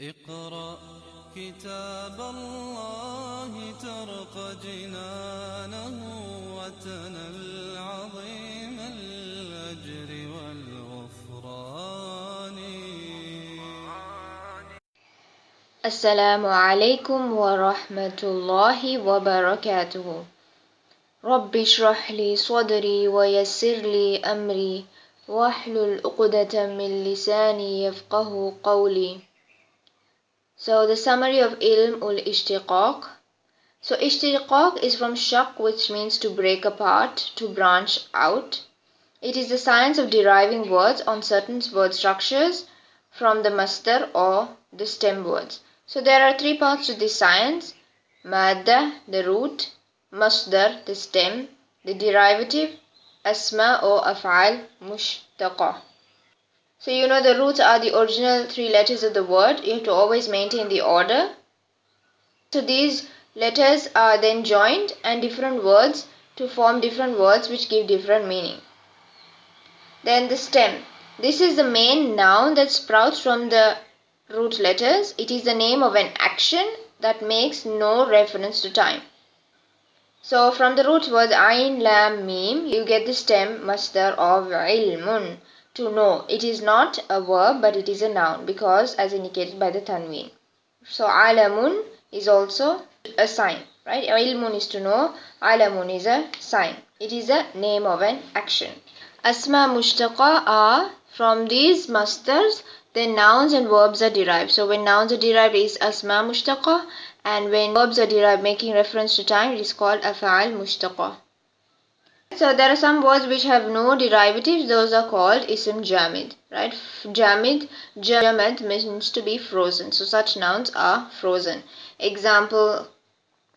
اقرأ كتاب الله ترق جنانه وتنل عظيم الأجر والغفران. السلام عليكم ورحمة الله وبركاته. رب اشرح لي صدري ويسر لي أمري واحلل عقدة من لساني يفقه قولي. So the summary of Ilm Ishtiqaq. So Ishtiqaq is from shaq, which means to break apart, to branch out. It is the science of deriving words on certain word structures from the masdar or the stem words. So there are three parts to this science: madda, the root; masdar, the stem; the derivative, asma or af'al mushtaqah. So you know the roots are the original three letters of the word. You have to always maintain the order. So these letters are then joined and different words to form different words which give different meaning. Then the stem. This is the main noun that sprouts from the root letters. It is the name of an action that makes no reference to time. So from the root words ayn, lam, mim, you get the stem masdar of ilmun, to know. It is not a verb but it is a noun because as indicated by the tanween. So alamun is also a sign, right? Ilmun is to know, alamun is a sign. It is a name of an action. Asma mushtaqa are from these masdars, then nouns and verbs are derived. So when nouns are derived is asma mushtaqa, and when verbs are derived making reference to time it is called af'al mushtaqa. So there are some words which have no derivatives. Those are called ism jamid, right? Jamid means to be frozen. So such nouns are frozen. Example: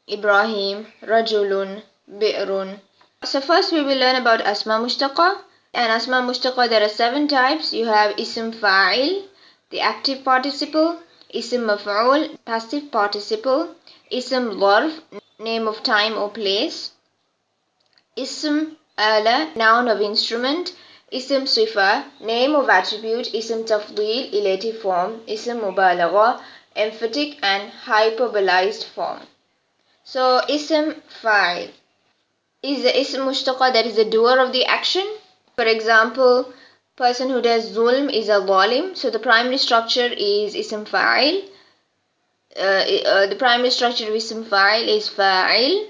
Ibrahim, Rajulun, Bi'run. So first we will learn about asma mushtaqa. And asma mushtaqa, there are 7 types. You have ism fa'il, the active participle; ism maf'ool, passive participle; ism dharf, name of time or place; Ism Aalah, noun of instrument; Ism Sifah, name of attribute; Ism Tafdeel, elative form; Ism Muabalagha, emphatic and hyperbolized form. So Ism Faa'il is the Ism Mushtaqa, that is the doer of the action. For example, person who does zulm is a zalim. So the primary structure is Ism Faa'il. The primary structure of Ism Faa'il is Faa'il.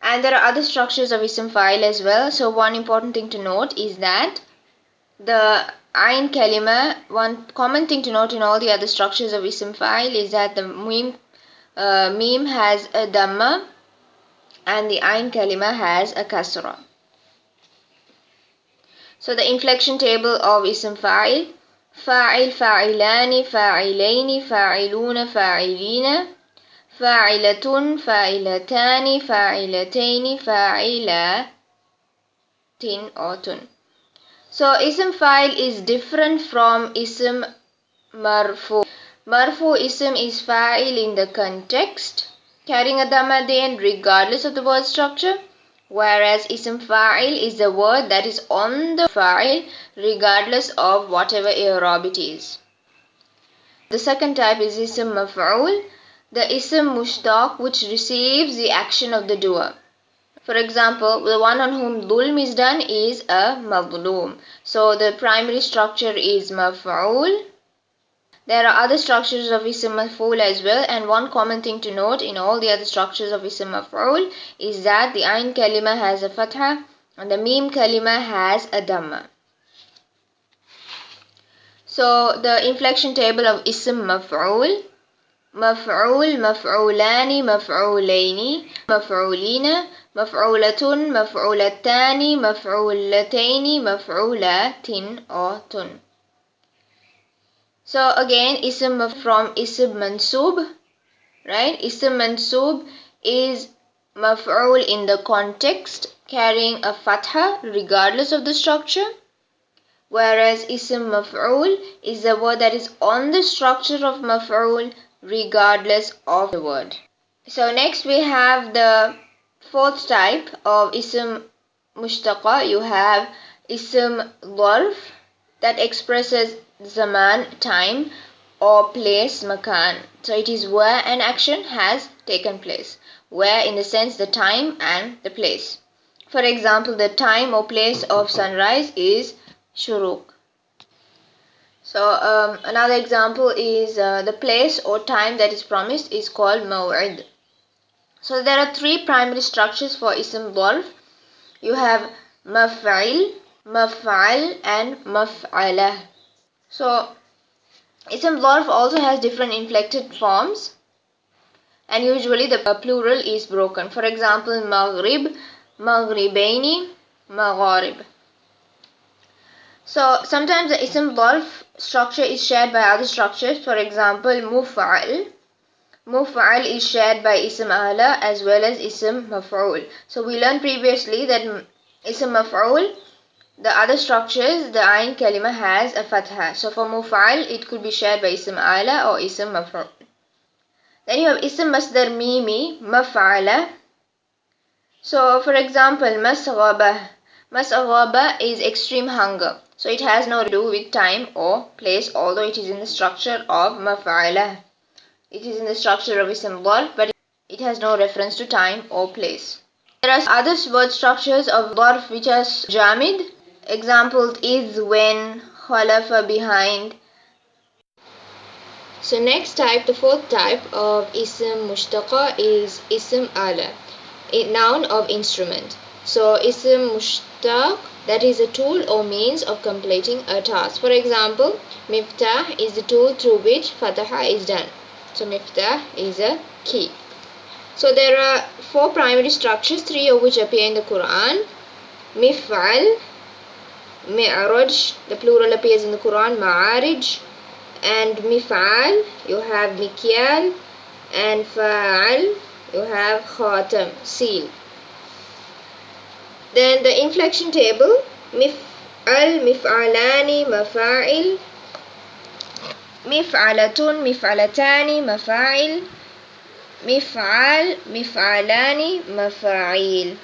And there are other structures of Ism Fa'il as well. So one important thing to note is that the ayn kalima, one common thing to note in all the other structures of Ism Fa'il is that the mim has a dhamma and the ayn kalima has a kasra. So the inflection table of Ism Fa'il: fa'il, fa'ilani, fa'ilaini, fa'iluna, fa'ilina; fa'ilatun, fa'ilatani, fa'ilataini, fa'ilatin or tun. So ism fa'il is different from ism marfu. Marfu ism is fa'il in the context, carrying a dhamma at the end regardless of the word structure, whereas ism fa'il is the word that is on the fa'il regardless of whatever i'rab it is. The second type is ism maf'ool, the ism mushtaq which receives the action of the doer. For example, the one on whom dhulm is done is a madloom. So the primary structure is maf'ool. There are other structures of ism maf'ool as well, and one common thing to note in all the other structures of ism maf'ool is that the ayn kalima has a fatha and the mim kalima has a dhamma. So the inflection table of ism maf'ool: maf'ool, maf'oolani, maf'oolaini, maf'oolina, maf'oolatun, maf'oolatani, maf'oolataini, maf'oolatin or tun. So again, ism from ism mansub, right? Ism mansub is maf'ool in the context, carrying a fatha regardless of the structure, whereas ism maf'ool is the word that is on the structure of maf'ool regardless of the word. So next we have the 4th type of ism mushtaqa. You have ism dharf, that expresses zaman, time, or place, makan. So it is where an action has taken place. Where in the sense the time and the place. For example, the time or place of sunrise is shuruq. So another example is the place or time that is promised is called maw'id. So there are three primary structures for Ism Dharf. You have maf'il, maf'al and maf'alah. So Ism Dharf also has different inflected forms, and usually the plural is broken. For example, maghrib, maghribaini, magharib. So sometimes the Ism Dharf structure is shared by other structures. For example, muf'al. Muf'al is shared by Ism Aalah as well as Ism Maf'ool. So we learned previously that Ism Maf'ool, the other structures, the Ain Kalima has a Fatha. So for Muf'al, it could be shared by Ism Aalah or Ism Maf'ool. Then you have Ism Masdar Mimi, Maf'ala. So for example, Masghaba. Masghaba is extreme hunger. So it has no to do with time or place, although it is in the structure of Maf'ala. It is in the structure of Ism Dharf, but it has no reference to time or place. There are other word structures of Dharf which are Jamid. Examples is when, khalafa behind. So next type, the fourth type of Ism Mushtaqa is Ism Aalah, a noun of instrument. So Ism Mushtaq, that is a tool or means of completing a task. For example, Miftah is the tool through which Fataha is done. So Miftah is a key. So there are four primary structures, three of which appear in the Quran. Mif'al, Mi'raj, the plural appears in the Quran, Ma'arij, and Mif'al, you have Mikyal, and Fa'al, you have Khatam, seal. Then the inflection table, Mif'al, Mif'alani, Mafa'il, Mif'alatun, Mif'alatani, Mafa'il, Mif'al, Mif'alani, Mafa'il.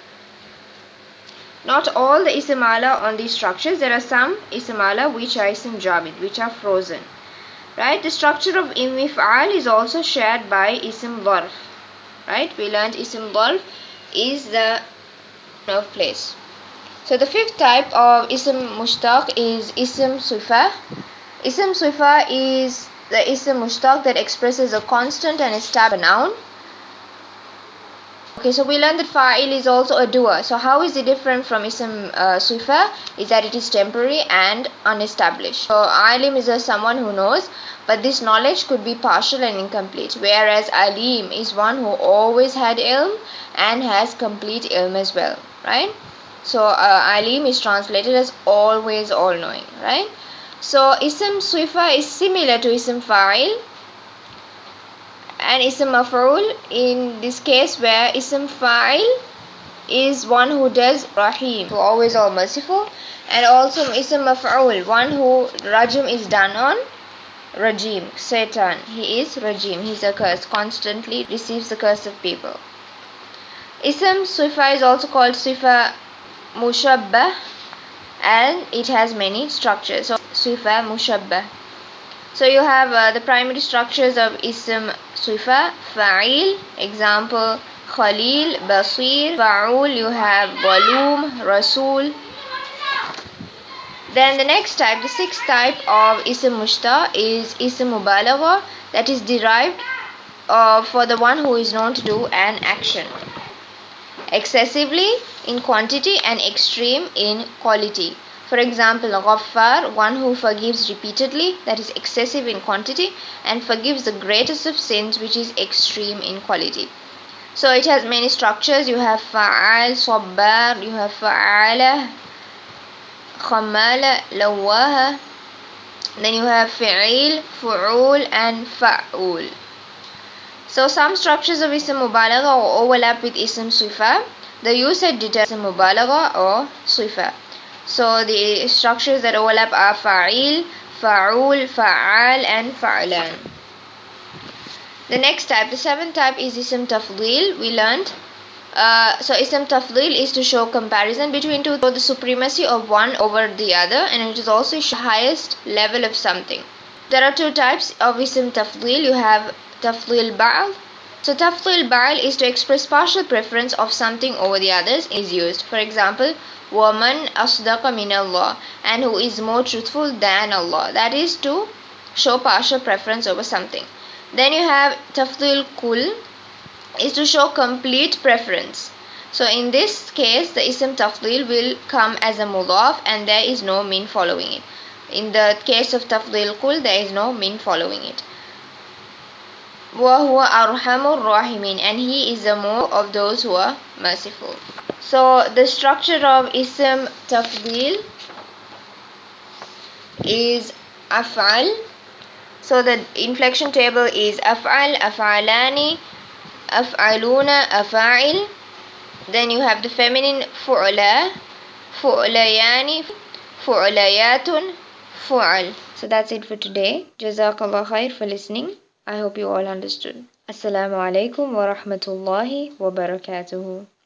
Not all the Ism Aalah on these structures. There are some Ism Aalah which are Ism Jamid, which are frozen. Right? The structure of Mif'al is also shared by Ism Dharf. Right? We learned Ism Dharf is the of place. So the fifth type of Ism Mushtaq is Ism Sifah. Ism Sifah is the Ism Mushtaq that expresses a constant and established noun. Okay, so we learned that Faa'il is also a doer. So how is it different from Ism Sifah? Is that it is temporary and unestablished. So Alim is someone who knows, but this knowledge could be partial and incomplete. Whereas Alim is one who always had ilm and has complete ilm as well. Right? So Alim is translated as always all-knowing. Right? So Ism Sifah is similar to Ism Fa'il and Ism Maf'ool in this case, where Ism Fa'il is one who does Rahim, who always all merciful, and also Ism Maf'ool, one who Rajim is done on, Rajim, Satan, he is Rajim, he is a curse, constantly receives the curse of people. Ism Sifah is also called Sifah Mushabbah, and it has many structures. So Sifah Mushabbah. So you have the primary structures of Ism Sifah, Fa'il, example Khalil, Basir, Fa'ul, you have Walum, Rasul. Then the next type, the sixth type of Ism Mushtaq is Ism Muabalagha, that is derived for the one who is known to do an action. Excessively in quantity and extreme in quality. For example, Ghaffar, one who forgives repeatedly, that is excessive in quantity, and forgives the greatest of sins, which is extreme in quality. So it has many structures. You have Fa'al, Sabbar, you have Fa'ala, Khamala, Lawaha. Then you have Fi'il, Fu'ul, and Fa'ul. So some structures of Ism Muabalagha overlap with Ism Sifah. The usage determines Ism Muabalagha or Sifah. So the structures that overlap are Fa'il, Fa'ul, Fa'al, and Fa'lan. The next type, the seventh type, is Ism Tafdeel. We learned. So Ism Tafdeel is to show comparison between two, the supremacy of one over the other, and it is also the highest level of something. There are two types of Ism Tafdeel. You have Tafdeel Ba'al. So Tafdeel Ba'al is to express partial preference of something over the others is used. For example, وَمَنْ أَصْدَقَ مِنَ اللَّهِ, and who is more truthful than Allah. That is to show partial preference over something. Then you have Tafdeel Kul, is to show complete preference. So in this case, the Ism Tafdeel will come as a mudaf and there is no min following it. In the case of Tafdeel Kul, there is no min following it. وَهُوَ أَرْحَمُ الرَّاحِمِينَ, and he is the more of those who are merciful. So the structure of Ism Tafdeel is af'al. So the inflection table is af'al, af'alani, af'aluna, afa'il. Then you have the feminine fu'la, fu'layani, fu'layatun, fu'al. So that's it for today. Jazakallah khair for listening. I hope you all understood. Assalamu alaikum wa rahmatullahi wa barakatuhu.